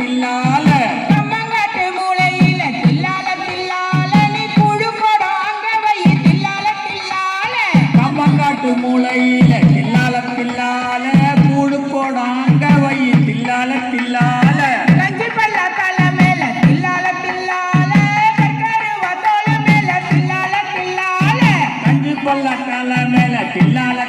தில்லால கம்மங்காட்டு மூளையில தில்லால தில்லால நீ கூடு போடாங்க வை தில்லால தில்லால கம்மங்காட்டு மூளையில தில்லால தில்லால கூடு போடாங்க வை தில்லால தில்லால கஞ்சி பல்ல தலை மேல தில்லால தில்லால கருவத்தோல மேல தில்லால தில்லால கஞ்சி பல்ல தலை மேல தில்லால